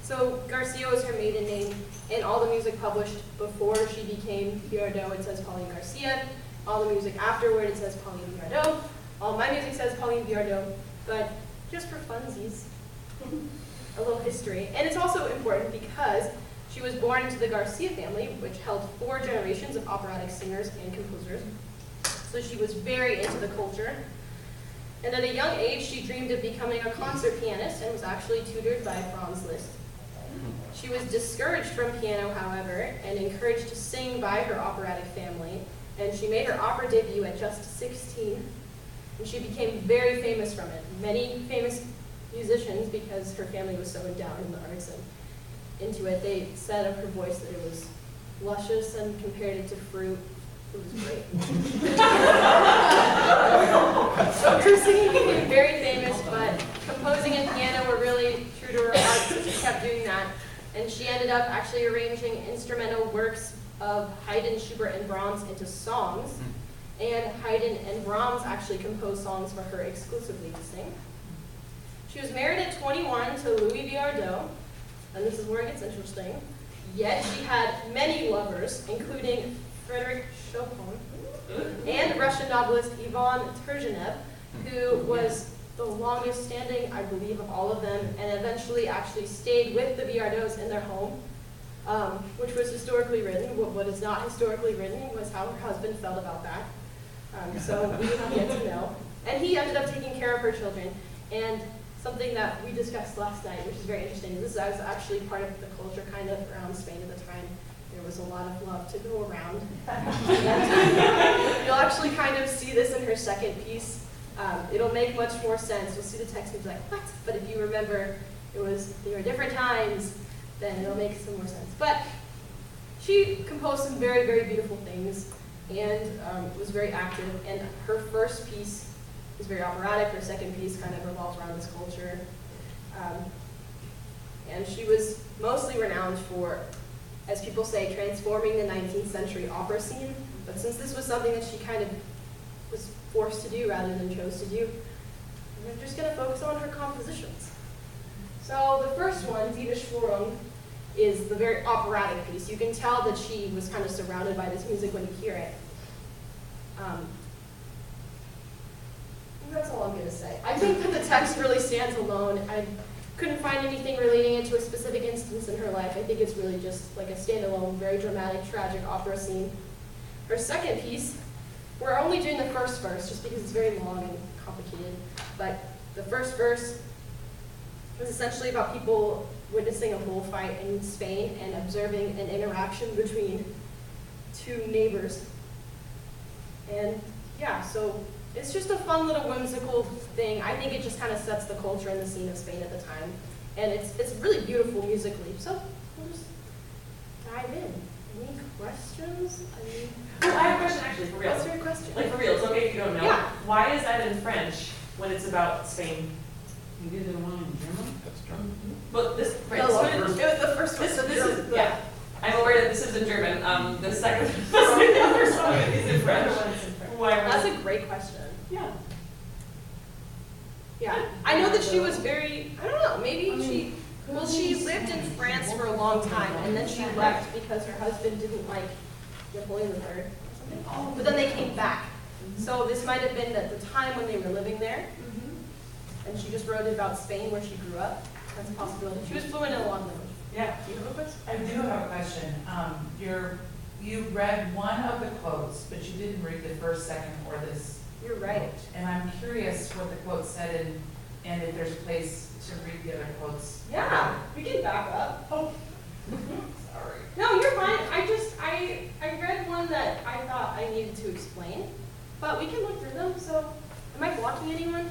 So Garcia was her maiden name. In all the music published before she became Viardot, it says Pauline Garcia. All the music afterward, it says Pauline Viardot. All my music says Pauline Viardot, but just for funsies, a little history. And it's also important because she was born into the Garcia family, which held 4 generations of operatic singers and composers. So she was very into the culture. And at a young age, she dreamed of becoming a concert pianist and was actually tutored by Franz Liszt. She was discouraged from piano, however, and encouraged to sing by her operatic family. And she made her opera debut at just 16. And she became very famous from it. Many famous musicians, because her family was so endowed in the arts and into it, they said of her voice that it was luscious and compared it to fruit. It was great. So her singing became very famous, but composing and piano were really true to her heart, so she kept doing that. And she ended up actually arranging instrumental works of Haydn, Schubert, and Brahms into songs. And Haydn and Brahms actually composed songs for her exclusively to sing. She was married at 21 to Louis Viardot, and this is where it gets interesting. Yet she had many lovers, including Frédéric Chopin and Russian novelist Ivan Turgenev, who was the longest standing, I believe, of all of them, and eventually actually stayed with the Viardots in their home, which was historically written. What is not historically written was how her husband felt about that. So we don't get to know. And he ended up taking care of her children. And something that we discussed last night, which is very interesting, this was actually part of the culture kind of around Spain at the time. There was a lot of love to go around. You'll actually kind of see this in her second piece. It'll make much more sense. You'll see the text and be like, what? But if you remember there were different times, then it'll make some more sense. But she composed some very, very beautiful things and was very active. And her first piece is very operatic. Her second piece kind of revolves around this culture. And she was mostly renowned for, as people say, transforming the 19th century opera scene. But since this was something that she kind of was forced to do rather than chose to do, we're just going to focus on her compositions. So the first one, Die Beschworung, is the very operatic piece. You can tell that she was kind of surrounded by this music when you hear it. That's all I'm going to say. I think that the text really stands alone. couldn't find anything relating it to a specific instance in her life. I think it's really just like a standalone, very dramatic, tragic opera scene. Her second piece, we're only doing the first verse just because it's very long and complicated, but the first verse is essentially about people witnessing a bullfight in Spain and observing an interaction between two neighbors. And yeah, so it's just a fun little whimsical thing. I think it just kind of sets the culture and the scene of Spain at the time. And it's really beautiful musically. So we'll just dive in. Any questions? I have a question actually, for real. What's your question? Like for real, it's okay if you don't know. Yeah. Why is that in French when it's about Spain? You did the one in German? That's German. But this, right, No, so it was the first one. this is, yeah. I'm aware that this is in German. The second, the other song is in French. Why? That's a great question. Yeah. Yeah, I know that she was very, I don't know, maybe she lived in France for a long time, and then she left because her husband didn't like Napoleon III or something. But then they came back. So this might have been at the time when they were living there, and she just wrote about Spain where she grew up. That's a possibility. She was fluent in a lot of languages. Yeah. Do you have a question? I do have a question. You read one of the quotes, but you didn't read the first, second, or this. You're right. And I'm curious what the quote said and if there's a place to read the other quotes. Yeah, we can back up. Oh, sorry. No, you're fine. I read one that I thought I needed to explain, but we can look through them. So, am I blocking anyone?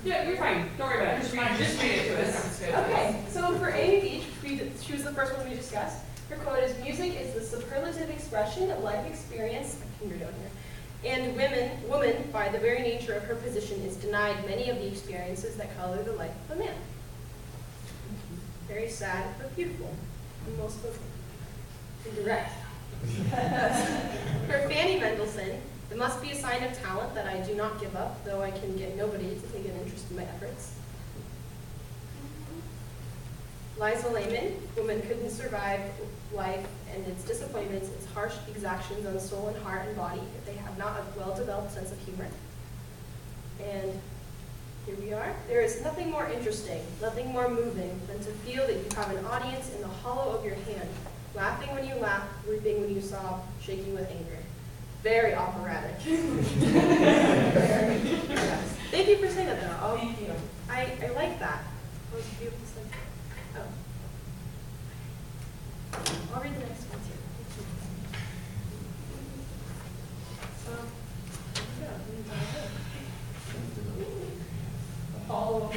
Yeah, you're fine. Don't worry about it. Just read it to us. Okay, so for Amy Beach, she was the first one we discussed. Her quote is, "Music is the superlative expression of life experience," I can read it down here, "and woman, by the very nature of her position, is denied many of the experiences that color the life of a man." Very sad, but beautiful, and well spoken, and direct. For Fanny Mendelssohn, "It must be a sign of talent that I do not give up, though I can get nobody to take an interest in my efforts." Liza Lehmann, "Woman couldn't survive life and its disappointments, its harsh exactions on soul and heart and body, if they have not a well-developed sense of humor." And here we are. "There is nothing more interesting, nothing more moving than to feel that you have an audience in the hollow of your hand, laughing when you laugh, weeping when you sob, shaking with anger." Very operatic. Thank you for saying that, though. Thank you. I like that. That was a beautiful sentence. Oh. I'll read the next one too. So, yeah, follow over.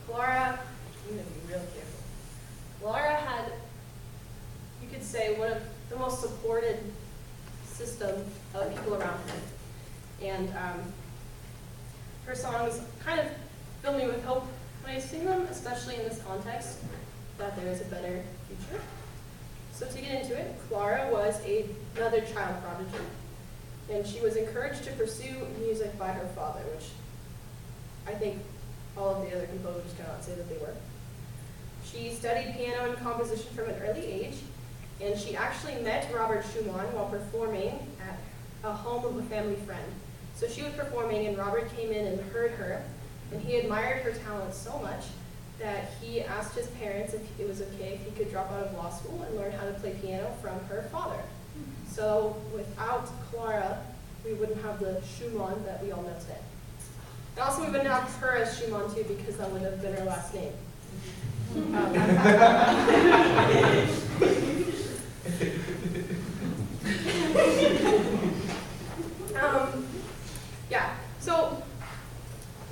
Clara, I'm going to be real careful. Clara had, you could say, one of the most supported system of people around her. And her songs kind of fill me with hope when I sing them, especially in this context, that there is a better future. So to get into it, Clara was another child prodigy, and she was encouraged to pursue music by her father, which I think all of the other composers cannot say that they were. She studied piano and composition from an early age, and she actually met Robert Schumann while performing at a home of a family friend. So she was performing, and Robert came in and heard her, and he admired her talent so much that he asked his parents if it was okay if he could drop out of law school and learn how to play piano from her father. So without Clara, we wouldn't have the Schumann that we all know today. And also we wouldn't have her as Schumann too, because that would have been her last name. Yeah, so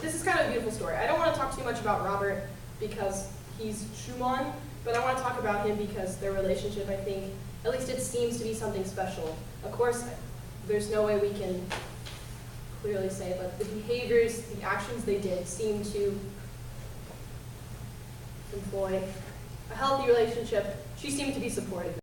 this is kind of a beautiful story. I don't want to talk too much about Robert because he's Schumann, but I want to talk about him because their relationship, I think, at least it seems to be something special. Of course, there's no way we can clearly say, but the behaviors, the actions they did seem to employ a healthy relationship. She seemed to be supportive.